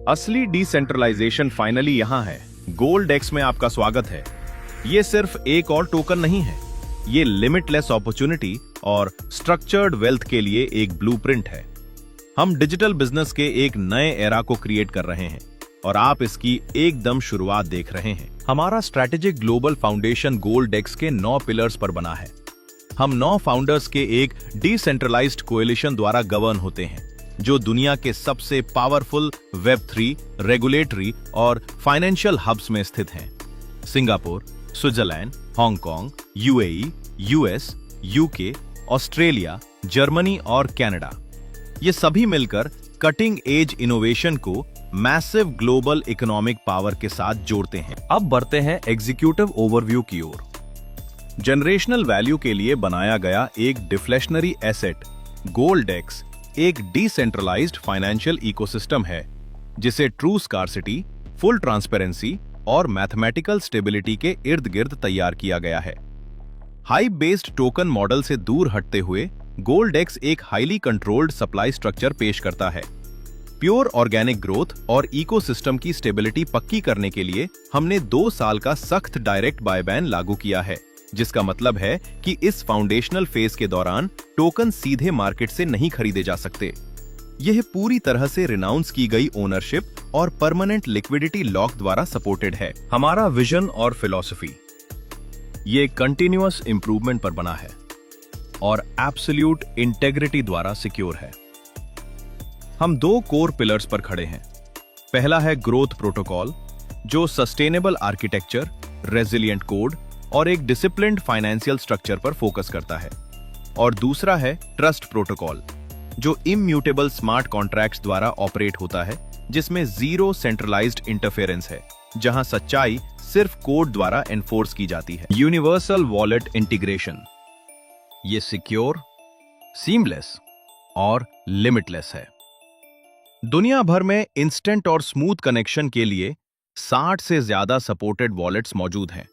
असली decentralisation finally यहां है। गोल्डेक्स में आपका स्वागत है। ये सिर्फ एक और टोकन नहीं है, ये लिमिटलेस अपॉर्चुनिटी और स्ट्रक्चर्ड वेल्थ के लिए एक ब्लूप्रिंट है। हम डिजिटल बिजनेस के एक नए एरा को क्रिएट कर रहे हैं और आप इसकी एकदम शुरुआत देख रहे हैं। हमारा स्ट्रैटेजिक ग्लोबल फाउंडेशन गोल्डेक्स के 9 पिलर्स पर बना है। हम 9 फाउंडर्स के एक डिसेंट्रलाइज्ड कोएलिशन द्वारा गवर्न होते हैं, जो दुनिया के सबसे पावरफुल वेब3, रेगुलेटरी और फाइनेंशियल हब्स में स्थित हैं। Singapore, Switzerland, Hong Kong, UAE, US, UK, Australia, Germany और कनाडा, ये सभी मिलकर कटिंग एज इनोवेशन को मैसिव ग्लोबल इकोनॉमिक पावर के साथ जोड़ते हैं। अब बढ़ते हैं एग्जीक्यूटिव ओवरव्यू की ओर। जनरेशनल वैल्यू के लिए बनाया गया एक डिफ्लेशनरी एसेट गोल्डेक्स एक डिसेंट्रलाइज्ड फाइनेंशियल इकोसिस्टम है, जिसे ट्रू स्कार्सिटी, फुल ट्रांसपेरेंसी और मैथमेटिकल स्टेबिलिटी के इर्द गिर्द तैयार किया गया है। हाइप बेस्ड टोकन मॉडल से दूर हटते हुए गोल्डेक्स एक हाईली कंट्रोल्ड सप्लाई स्ट्रक्चर पेश करता है। प्योर ऑर्गेनिक ग्रोथ और इकोसिस्टम की स्टेबिलिटी पक्की करने के लिए हमने 2 साल का सख्त डायरेक्ट बाय बैन लागू किया है, जिसका मतलब है कि इस फाउंडेशनल फेज के दौरान टोकन सीधे मार्केट से नहीं खरीदे जा सकते। यह पूरी तरह से रिनाउंस की गई ओनरशिप और परमानेंट लिक्विडिटी लॉक द्वारा सपोर्टेड है। हमारा विजन और फिलॉसफी ये कंटिन्यूअस इंप्रूवमेंट पर बना है और एब्सोल्यूट इंटेग्रिटी द्वारा सिक्योर है। हम 2 कोर पिलर्स पर खड़े हैं। पहला है ग्रोथ प्रोटोकॉल, जो सस्टेनेबल आर्किटेक्चर, रेजिलिएंट कोड और एक डिसिप्लिन्ड फाइनेंशियल स्ट्रक्चर पर फोकस करता है। और दूसरा है ट्रस्ट प्रोटोकॉल, जो इम्यूटेबल स्मार्ट कॉन्ट्रैक्ट्स द्वारा ऑपरेट होता है, जिसमें जीरो सेंट्रलाइज्ड इंटरफेरेंस है, जहां सच्चाई सिर्फ कोड द्वारा एनफोर्स की जाती है। यूनिवर्सल वॉलेट इंटीग्रेशन ये सिक्योर, सीमलेस और लिमिटलेस है। दुनिया भर में इंस्टेंट और स्मूथ कनेक्शन के लिए 60 से ज्यादा सपोर्टेड वॉलेट्स मौजूद हैं।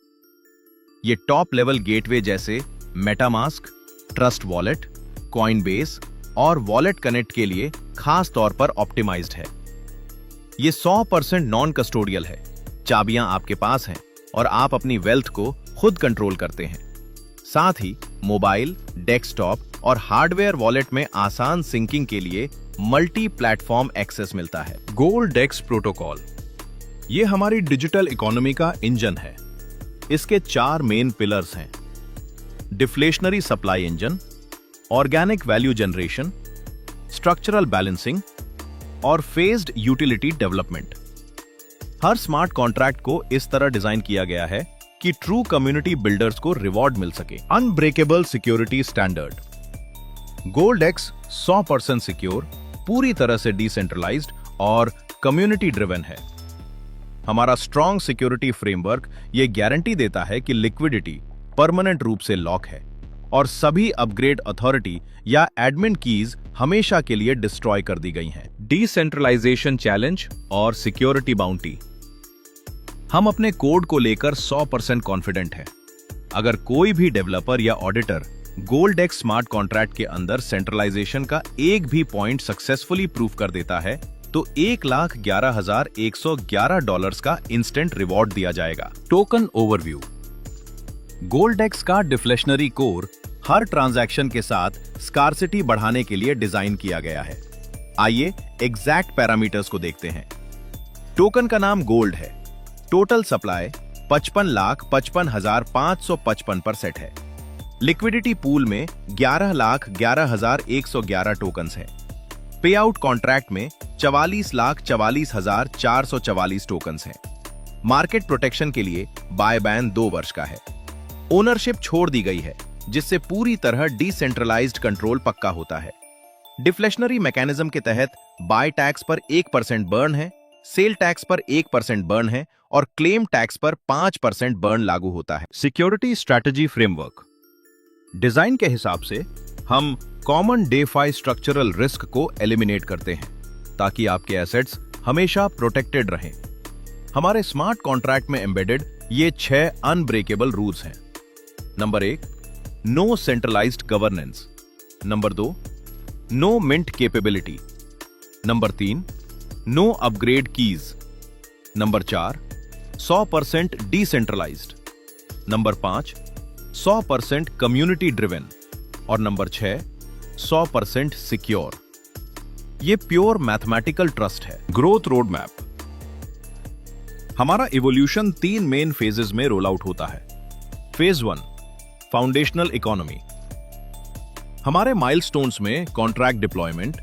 ये टॉप लेवल गेटवे जैसे मेटामास्क, ट्रस्ट वॉलेट, कॉइनबेस और वॉलेट कनेक्ट के लिए खास तौर पर ऑप्टिमाइज्ड है। ये 100% नॉन कस्टोडियल है। चाबियां आपके पास हैं और आप अपनी वेल्थ को खुद कंट्रोल करते हैं। साथ ही मोबाइल, डेस्कटॉप और हार्डवेयर वॉलेट में आसान सिंकिंग के लिए मल्टी प्लेटफॉर्म एक्सेस मिलता है। गोल्डेक्स प्रोटोकॉल ये हमारी डिजिटल इकोनॉमी का इंजन है। इसके 4 मेन पिलर्स हैं: deflationary supply engine, organic value generation, structural balancing और फेज्ड यूटिलिटी डेवलपमेंट। हर स्मार्ट कॉन्ट्रैक्ट को इस तरह डिजाइन किया गया है कि ट्रू कम्युनिटी बिल्डर्स को रिवॉर्ड मिल सके। Unbreakable security standard Goldex 100% secure, पूरी तरह से डिसेंट्रलाइज्ड और कम्युनिटी ड्रिवन है। हमारा स्ट्रॉन्ग सिक्योरिटी फ्रेमवर्क ये गारंटी देता है कि लिक्विडिटी परमानेंट रूप से लॉक है और सभी अपग्रेड अथॉरिटी या एडमिन कीज हमेशा के लिए डिस्ट्रॉय कर दी गई हैं। डिसेंट्रलाइजेशन चैलेंज और सिक्योरिटी बाउंटी हम अपने कोड को लेकर 100% कॉन्फिडेंट हैं। अगर कोई भी डेवलपर या ऑडिटर गोल्डेक्स स्मार्ट कॉन्ट्रैक्ट के अंदर सेंट्रलाइजेशन का एक भी पॉइंट सक्सेसफुली प्रूव कर देता है, तो $1,11,111 का इंस्टेंट रिवॉर्ड दिया जाएगा। टोकन ओवरव्यू गोल्डेक्स का डिफ्लेशनरी कोर हर ट्रांजैक्शन के साथ स्कार्सिटी बढ़ाने के लिए डिजाइन किया गया है। आइए एग्जैक्ट पैरामीटर्स को देखते हैं। टोकन का नाम गोल्ड है। टोटल सप्लाई 55,55,555 पर सेट है। लिक्विडिटी पूल में 11,11,111 टोकन्स हैं। पे आउट कॉन्ट्रैक्ट में 44,44,444 टोकन्स हैं। मार्केट प्रोटेक्शन के लिए बाय बैन 2 वर्ष का है। ओनरशिप छोड़ दी गई है, जिससे पूरी तरह डिसेंट्रलाइज्ड कंट्रोल पक्का होता है। डिफ्लेशनरी मैकेनिज्म के तहत बाय टैक्स पर 1% बर्न है, सेल टैक्स पर 1% बर्न है और क्लेम टैक्स पर 5% बर्न लागू होता है। सिक्योरिटी स्ट्रैटेजी फ्रेमवर्क डिजाइन के हिसाब से हम कॉमन डेफाई स्ट्रक्चरल रिस्क को एलिमिनेट करते हैं, ताकि आपके एसेट्स हमेशा प्रोटेक्टेड रहें। हमारे स्मार्ट कॉन्ट्रैक्ट में एम्बेडेड ये 6 अनब्रेकेबल रूल्स हैं। Number 1, no centralised governance. Number 2, no mint capability. Number 3, no upgrade keys. Number 4, 100% decentralised. Number 5, 100% community driven. और नंबर 6, 100% सिक्योर। ये प्योर मैथमेटिकल ट्रस्ट है। Growth road map. हमारा evolution 3 main phases में roll out होता है। Phase 1, foundational economy. हमारे milestones में contract deployment,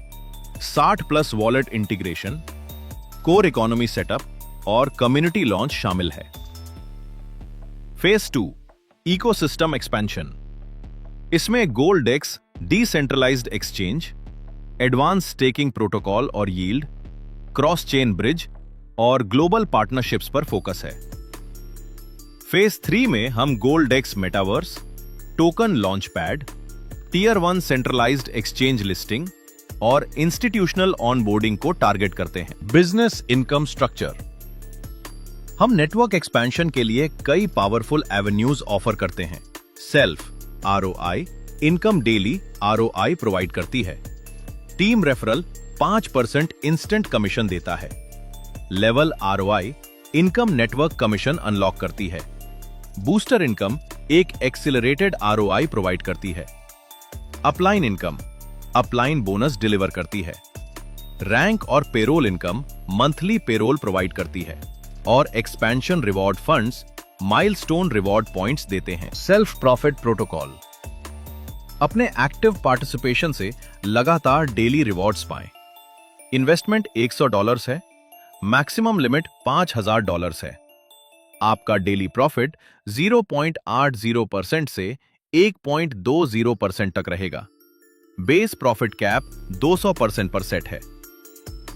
60+ wallet integration, core economy setup और कम्युनिटी लॉन्च शामिल है। Phase 2, ecosystem expansion. इसमें Goldex decentralized exchange, advance staking protocol और यील्ड, क्रॉस चेन ब्रिज और ग्लोबल पार्टनरशिप्स पर फोकस है। फेज 3 में हम Goldex metaverse, token launch pad, tier 1 centralized exchange listing और इंस्टीट्यूशनल ऑनबोर्डिंग को टारगेट करते हैं। Business income structure. हम नेटवर्क एक्सपेंशन के लिए कई पावरफुल एवेन्यूज ऑफर करते हैं। Self ROI, income daily ROI provide करती है। टीम रेफरल 5% इंस्टेंट कमीशन देता है। Level ROI, income network commission unlock करती है। बूस्टर इनकम एक एक्सिलरेटेड ROI प्रोवाइड करती है। Upline income upline bonus deliver करती है। रैंक और payroll income monthly payroll provide करती है। और expansion reward funds milestone reward points देते हैं। Self profit protocol. अपने एक्टिव पार्टिसिपेशन से लगातार डेली रिवॉर्ड्स पाएं। इन्वेस्टमेंट $100 है, मैक्सिमम लिमिट $5000 है। आपका डेली प्रॉफिट 0.80% से 1.20% तक रहेगा। बेस प्रॉफिट कैप 200% पर सेट है।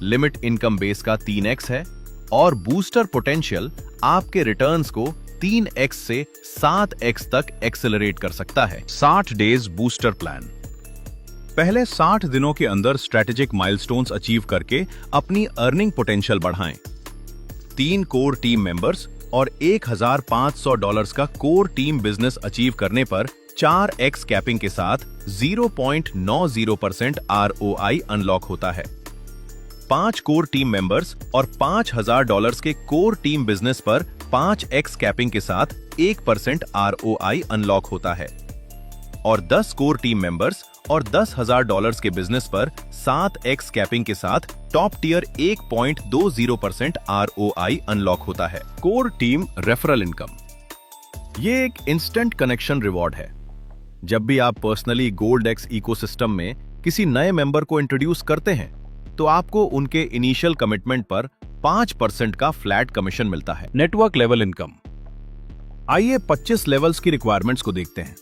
लिमिट इनकम बेस का 3x है और बूस्टर पोटेंशियल आपके रिटर्न्स को 3x से 7x तक एक्सेलरेट कर सकता है। 60 डेज बूस्टर प्लान। पहले 60 दिनों के अंदर स्ट्रेटेजिक माइलस्टोन्स अचीव करके अपनी अर्निंग पोटेंशियल बढ़ाएं। 3 कोर टीम मेंबर्स और $1500 का कोर टीम बिजनेस अचीव करने पर 4x कैपिंग के साथ 0.90% ROI अनलॉक होता है। 5 कोर टीम मेंबर्स और $5000 के कोर टीम बिजनेस पर 5x कैपिंग के साथ 1% ROI अनलॉक होता है। और 10 कोर टीम मेंबर्स और $10,000 के बिजनेस पर 7x कैपिंग के साथ टॉप टियर 1.20% ROI अनलॉक होता है। Core team referral income. ये एक इंस्टेंट कनेक्शन रिवॉर्ड है। जब भी आप पर्सनली गोल्डेक्स इकोसिस्टम में किसी नए मेंबर को इंट्रोड्यूस करते हैं तो आपको उनके इनिशियल कमिटमेंट पर 5% का फ्लैट कमीशन मिलता है। Network level income. आइए 25 लेवल्स की रिक्वायरमेंट्स को देखते हैं।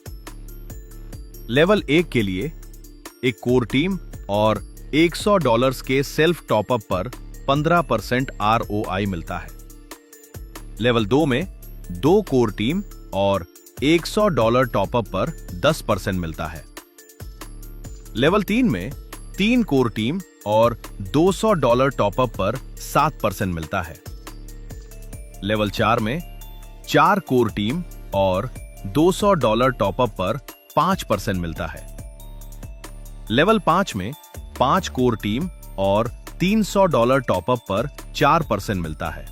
लेवल 1 के लिए एक कोर टीम और $100 के सेल्फ टॉपअप पर 15% ROI मिलता है। लेवल 2 में 2 कोर टीम और $100 टॉपअप पर 10% मिलता है। लेवल 3 में 3 कोर टीम और $200 टॉपअप पर 7% मिलता है। लेवल 4 में 4 कोर टीम और $200 टॉपअप पर 5% मिलता है। लेवल 5 में 5 कोर टीम और $300 टॉपअप पर 4% मिलता है।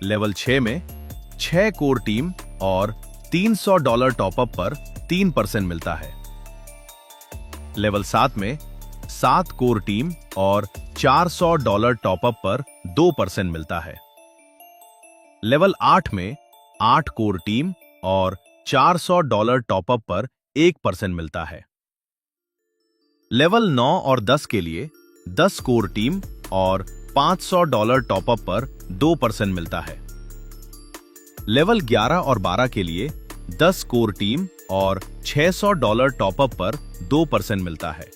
लेवल 6 में 6 कोर टीम और $300 टॉपअप पर 3% मिलता है। लेवल 7 में 7 कोर टीम और $400 टॉपअप पर 2% मिलता है। लेवल 8 में 8 कोर टीम और $400 टॉपअप पर 1% मिलता है। लेवल 9 और 10 के लिए 10 कोर टीम और $500 टॉपअप पर 2% मिलता है। लेवल 11 और 12 के लिए 10 कोर टीम और $600 टॉपअप पर 2% मिलता है।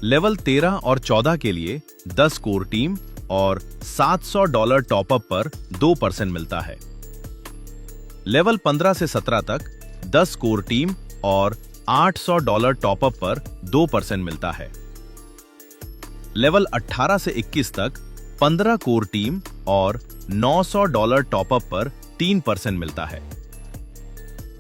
लेवल 13 और 14 के लिए 10 कोर टीम और $700 टॉपअप पर 2% मिलता है। लेवल 15 से 17 तक 10 कोर टीम और $800 टॉपअप पर 2% मिलता है। लेवल 18 से 21 तक 15 कोर टीम और $900 टॉपअप पर 3% मिलता है।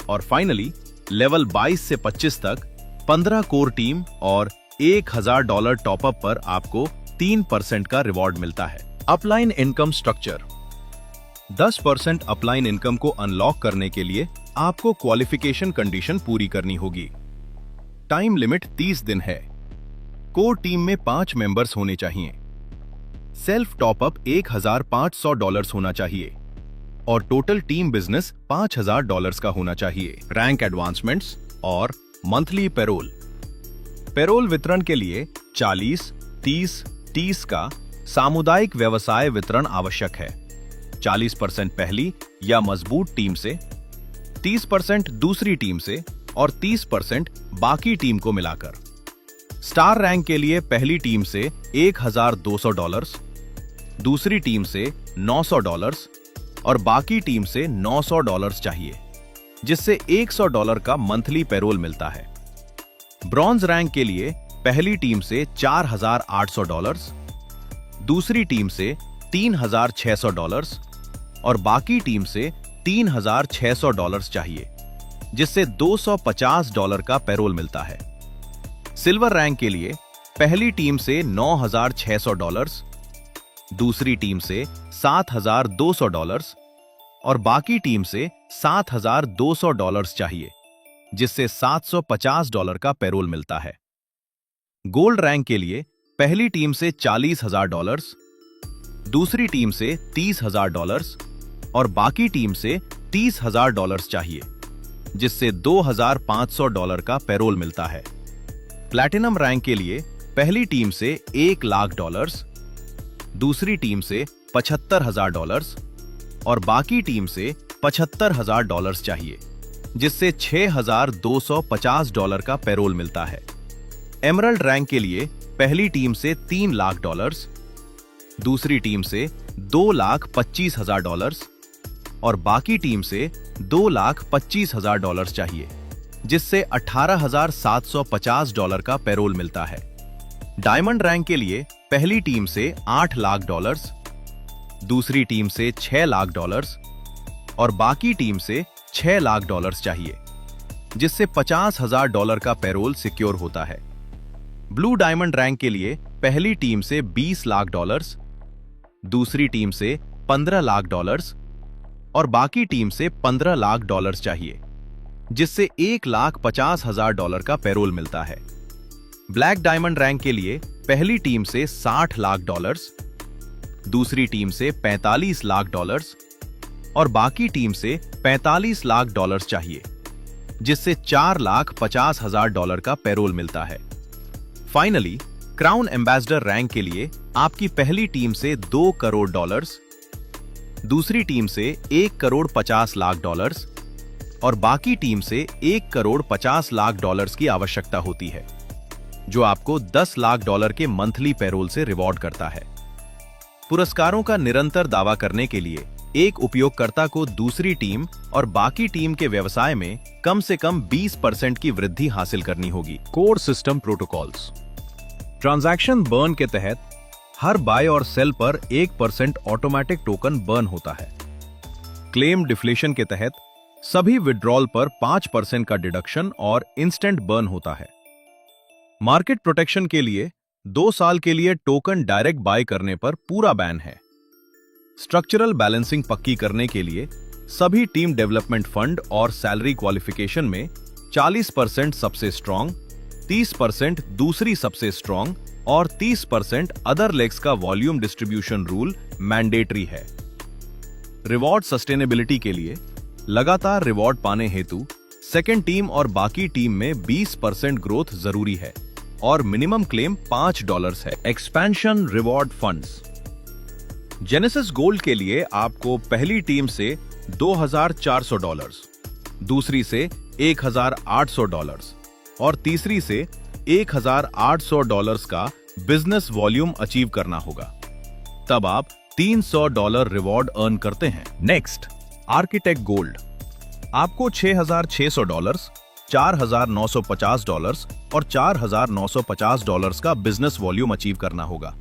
और फाइनली लेवल 22 से 25 तक 15 कोर टीम और $1000 टॉपअप पर आपको 3% का रिवॉर्ड मिलता है। Upline income structure. 10% upline income को अनलॉक करने के लिए आपको क्वालिफिकेशन कंडीशन पूरी करनी होगी। टाइम लिमिट 30 दिन है। कोर टीम में 5 मेंबर्स होने चाहिए। सेल्फ टॉपअप $1,500 होना चाहिए और टोटल टीम बिजनेस $5,000 का होना चाहिए। रैंक एडवांसमेंट्स और मंथली पेरोल। पेरोल वितरण के लिए 40, 30, 30 का सामुदायिक व्यवसाय वितरण आवश्यक है। 40% पहली या मजबूत टीम से, 30% दूसरी टीम से और 30% बाकी टीम को मिलाकर। स्टार रैंक के लिए पहली टीम से $1,200, दूसरी टीम से $900 और बाकी टीम से $900 चाहिए, जिससे $100 का मंथली पेरोल मिलता है। ब्रॉन्ज रैंक के लिए पहली टीम से $4,800, दूसरी टीम से $3,600 और बाकी टीम से $3,600 चाहिए, जिससे $250 का पेरोल मिलता है। सिल्वर रैंक के लिए पहली टीम से $9,600, दूसरी टीम से $7,200 और बाकी टीम से $7,200 चाहिए, जिससे $750 का पेरोल मिलता है। गोल्ड रैंक के लिए पहली टीम से $40,000, दूसरी टीम से $30,000 और बाकी टीम से $30,000 चाहिए, जिससे $2,500 का पेरोल मिलता है। प्लैटिनम रैंक के लिए पहली टीम से $1,00,000, दूसरी टीम से $75,000 और बाकी टीम से $75,000 चाहिए, जिससे $6,250 का पेरोल मिलता है। एमरल्ड रैंक के लिए पहली टीम से $3,00,000, दूसरी टीम से $2,25,000 और बाकी टीम से $2,25,000 चाहिए, जिससे $18,750 का पेरोल मिलता है। डायमंड रैंक के लिए पहली टीम से $8,00,000, दूसरी टीम से $6,00,000 और बाकी टीम से $6,00,000 चाहिए, जिससे $50,000 का पेरोल सिक्योर होता है। ब्लू डायमंड रैंक के लिए पहली टीम से $20,00,000, दूसरी टीम से $15,00,000 और बाकी टीम से $15,00,000 चाहिए, जिससे $1,50,000 का पेरोल मिलता है। ब्लैक डायमंड रैंक के लिए पहली टीम से $60,00,000, दूसरी टीम से $45,00,000 और बाकी टीम से $45,00,000 चाहिए, जिससे $4,50,000 का पेरोल मिलता है। फाइनली, क्राउन एम्बेसडर रैंक के लिए आपकी पहली टीम से $2 करोड़, दूसरी टीम से $1,50,00,000 और बाकी टीम से $1,50,00,000 की आवश्यकता होती है, जो आपको $10,00,000 के मंथली पेरोल से रिवॉर्ड करता है। पुरस्कारों का निरंतर दावा करने के लिए एक उपयोगकर्ता को दूसरी टीम और बाकी टीम के व्यवसाय में कम से कम 20% की वृद्धि हासिल करनी होगी। Core system protocols. Transaction burn के तहत हर बाय और सेल पर 1% ऑटोमेटिक टोकन बर्न होता है। क्लेम डिफ्लेशन के तहत सभी विड्रॉल पर 5% का डिडक्शन और इंस्टेंट बर्न होता है। मार्केट प्रोटेक्शन के लिए 2 साल के लिए टोकन डायरेक्ट बाय करने पर पूरा बैन है। स्ट्रक्चरल बैलेंसिंग पक्की करने के लिए सभी टीम डेवलपमेंट फंड और सैलरी क्वालिफिकेशन में 40% सबसे स्ट्रॉन्ग, 30% दूसरी सबसे स्ट्रॉन्ग और 30% अदर लेग्स का वॉल्यूम डिस्ट्रीब्यूशन रूल मैंडेटरी है। रिवॉर्ड सस्टेनेबिलिटी के लिए लगातार रिवॉर्ड पाने हेतु सेकेंड टीम और बाकी टीम में 20% ग्रोथ जरूरी है और मिनिमम क्लेम $5 है। Expansion reward funds. Genesis gold के लिए आपको पहली टीम से $2,400, दूसरी से $1,800 और तीसरी से $1,800 का बिजनेस वॉल्यूम अचीव करना होगा। तब आप $300 रिवॉर्ड अर्न करते हैं। Next, architect gold. आपको $6,600, $4,950 और $4,950 का बिजनेस वॉल्यूम अचीव करना होगा,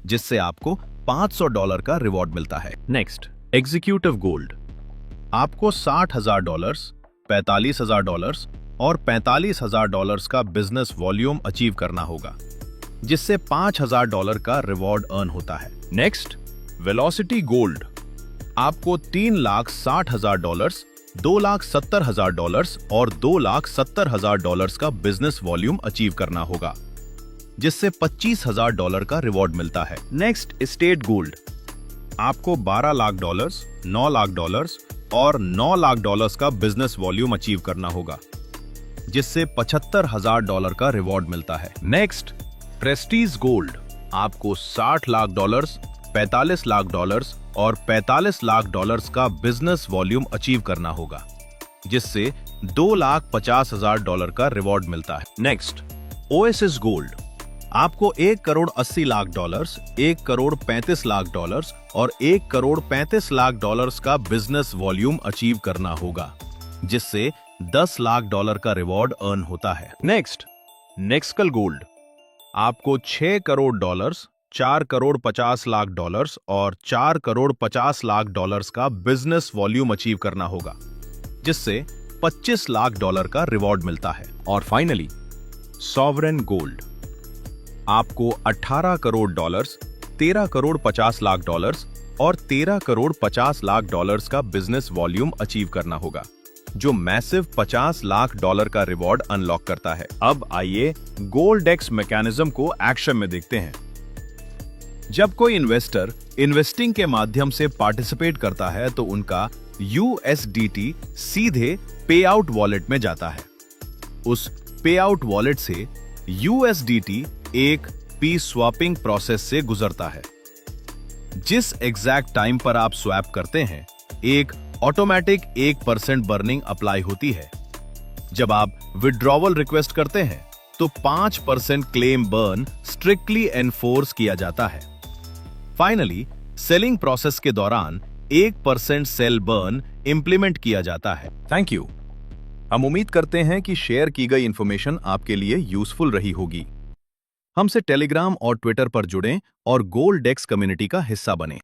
जिससे आपको $500 का रिवॉर्ड मिलता है। Next, executive gold. आपको $60,000, $45,000 और $45,000 का बिजनेस वॉल्यूम अचीव करना होगा, जिससे $5,000 का रिवॉर्ड अर्न होता है। Next, velocity gold. आपको $3,60,000, $2,70,000 और $2,70,000 का बिजनेस वॉल्यूम अचीव करना होगा, जिससे $25,000 का रिवॉर्ड मिलता है। Next, state gold. आपको $12,00,000, $9,00,000 और $9,00,000 का बिजनेस वॉल्यूम अचीव करना होगा, जिससे $75,000 का रिवॉर्ड मिलता है। Next, Prestige gold. आपको $60,00,000, $45,00,000 और $45,00,000 का बिजनेस वॉल्यूम अचीव करना होगा, जिससे $2,50,000 का रिवॉर्ड मिलता है। Next, oasis gold. आपको $1,80,00,000, $1,35,00,000 और $1,35,00,000 का बिजनेस वॉल्यूम अचीव करना होगा, जिससे $10,00,000 का रिवॉर्ड अर्न होता है। नेक्स्ट, नेक्सकल गोल्ड। आपको $6 करोड़, $4,50,00,000 और $4,50,00,000 का बिजनेस वॉल्यूम अचीव करना होगा, जिससे $25,00,000 का रिवॉर्ड मिलता है। और फाइनली, सॉवरेन गोल्ड। आपको $18 करोड़, $13,50,00,000 और $13,50,00,000 का बिजनेस वॉल्यूम अचीव करना होगा, जो मैसिव $50,00,000 का रिवॉर्ड अनलॉक करता है। अब आइए गोल्डेक्स मैकेनिज्म को एक्शन में देखते हैं। जब कोई इन्वेस्टर इन्वेस्टिंग के माध्यम से पार्टिसिपेट करता है तो उनका USDT सीधे पे आउट वॉलेट में जाता है। उस पे आउट वॉलेट से USDT एक पी स्वैपिंग प्रोसेस से गुजरता है। जिस एग्जैक्ट टाइम पर आप स्वैप करते हैं, एक ऑटोमेटिक 1% बर्निंग अप्लाई होती है। जब आप विड्रॉवल रिक्वेस्ट करते हैं तो 5% क्लेम बर्न स्ट्रिक्टली एनफोर्स किया जाता है। फाइनली, सेलिंग प्रोसेस के दौरान 1% सेल बर्न इंप्लीमेंट किया जाता है। Thank you. हम उम्मीद करते हैं कि शेयर की गई इंफॉर्मेशन आपके लिए यूजफुल रही होगी। हमसे टेलीग्राम और ट्विटर पर जुड़ें और गोल्डेक्स कम्युनिटी का हिस्सा बनें।